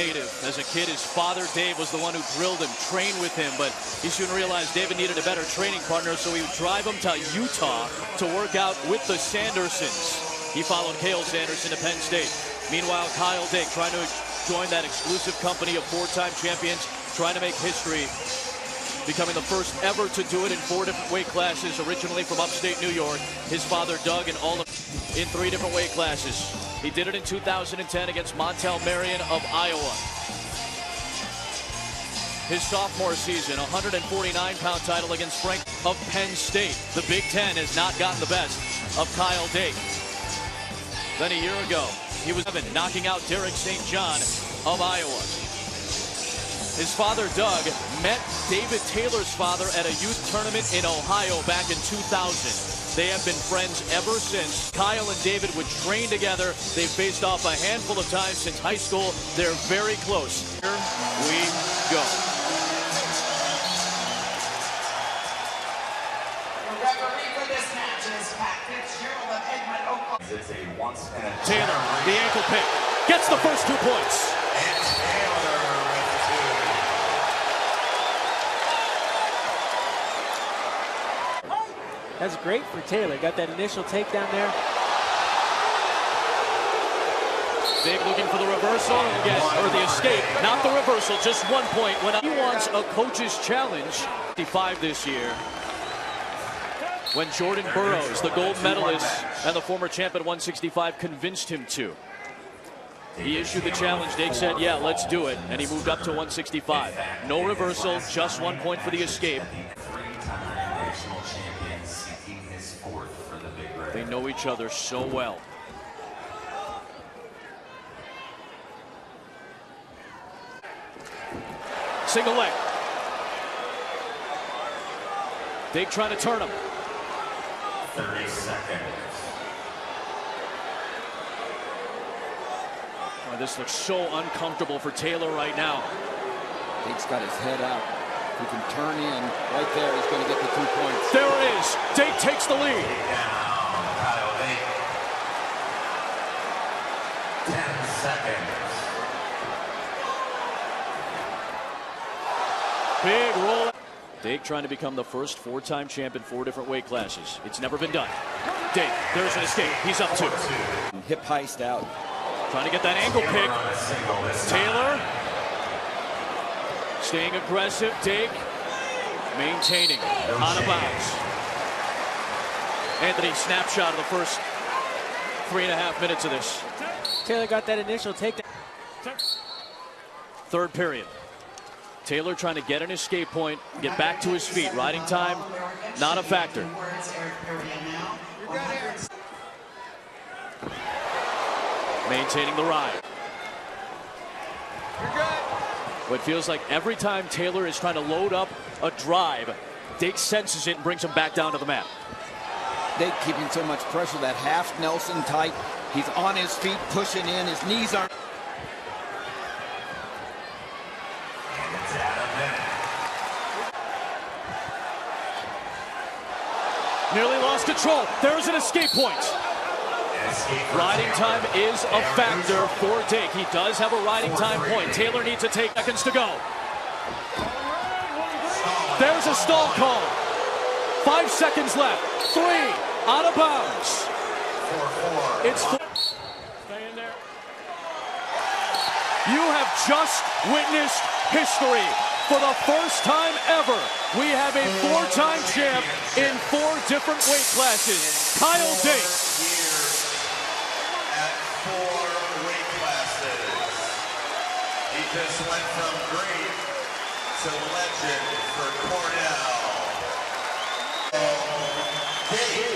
native. As a kid, his father, Dave, was the one who drilled him, trained with him, but he soon realized David needed a better training partner, so he would drive him to Utah to work out with the Sandersons. He followed Cale Sanderson to Penn State. Meanwhile, Kyle Dake trying to join that exclusive company of four-time champions, trying to make history, becoming the first ever to do it in 4 different weight classes, originally from upstate New York. His father, Doug, and all of in 3 different weight classes. He did it in 2010 against Montel Marion of Iowa. His sophomore season, 149-pound title against Frank of Penn State. The Big Ten has not gotten the best of Kyle Dake. Then a year ago, he was knocking out Derek St. John of Iowa. His father, Doug, met David Taylor's father at a youth tournament in Ohio back in 2000. They have been friends ever since. Kyle and David would train together. They've faced off a handful of times since high school. They're very close. Here we go. The referee for this match is Pat Fitzgerald of Edmond, Oklahoma. It's a once-in-a-time. Taylor, the ankle pick, gets the first 2 points. And Taylor with 2. That's great for Taylor. Got that initial takedown there. Dave looking for the reversal again, or the escape, not the reversal, just 1 point. When he wants a coach's challenge, 55 this year. When Jordan Burroughs, the gold medalist and the former champ at 165, convinced him to. He issued the challenge. Dake said, yeah, let's do it. And he moved up to 165. No reversal, just 1 point for the escape. They know each other so well. Single leg. Dake trying to turn him. 30 seconds. Oh, this looks so uncomfortable for Taylor right now. Dake's got his head out. If he can turn in right there, he's going to get the 2 points. There it is. Dake takes the lead. Down, Kyle Dake. 10 seconds. Big roll. Dake trying to become the first 4-time champ in 4 different weight classes. It's never been done. Dake, there's an escape. He's up 2. Hip heist out. Trying to get that ankle pick. Taylor staying aggressive. Dake maintaining out of bounds. Anthony, snapshot of the first 3.5 minutes of this. Taylor got that initial takedown. 3rd period. Taylor trying to get an escape point, get back to his feet. Riding time, not a factor. Maintaining the ride. What feels like every time Taylor is trying to load up a drive, Dake senses it and brings him back down to the mat. Dake keeping so much pressure, that half Nelson tight. He's on his feet, pushing in. His knees are... Nearly lost control. There's an escape point. Riding time is a factor for Dake. He does have a riding time point. Taylor needs to take seconds to go. There's a stall call. 5 seconds left. 3 out of bounds. It's stay in there. You have just witnessed history. For the first time ever, we have a 4-time champ in 4 different weight classes. Kyle Dake. At 4 weight classes. He just went from great to legend for Cornell. Dake.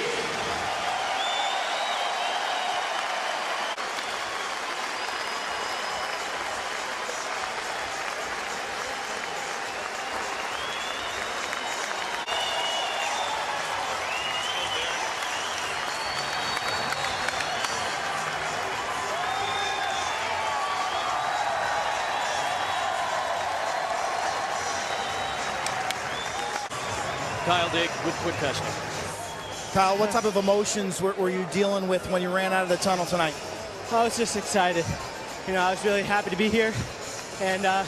Kyle Dake with quick testing. Kyle, what type of emotions were you dealing with when you ran out of the tunnel tonight? I was just excited. You know, I was really happy to be here. and I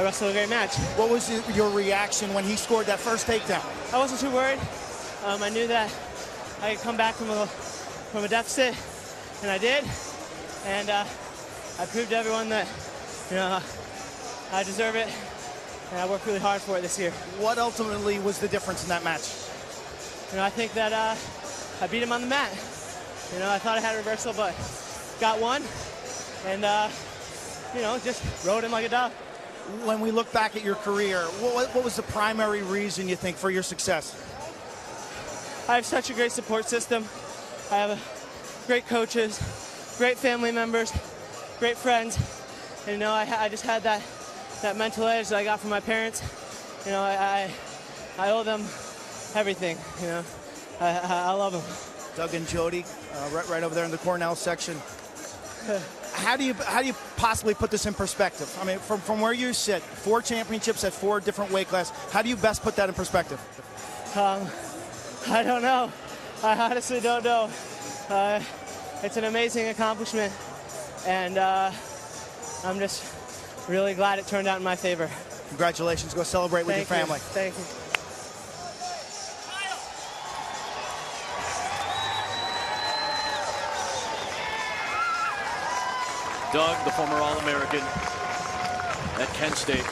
wrestled a great match. What was your reaction when he scored that first takedown? I wasn't too worried. I knew that I could come back from a deficit, and I did. And I proved to everyone that, you know, I deserve it, and I worked really hard for it this year. What ultimately was the difference in that match? You know, I think that I beat him on the mat. You know, I thought I had a reversal, but got one, and you know, just rode him like a dog. When we look back at your career, what was the primary reason you think for your success? I have such a great support system. I have great coaches, great family members, great friends. And, you know, I just had that mental edge that I got from my parents. You know, I owe them everything. You know, I love them. Doug and Jody, right over there in the Cornell section. How do you possibly put this in perspective? I mean, from where you sit, 4 championships at 4 different weight classes. How do you best put that in perspective? I don't know. I honestly don't know. It's an amazing accomplishment, and I'm just really glad it turned out in my favor. Congratulations. Go celebrate with your family. Thank you. Doug, the former All-American at Penn State.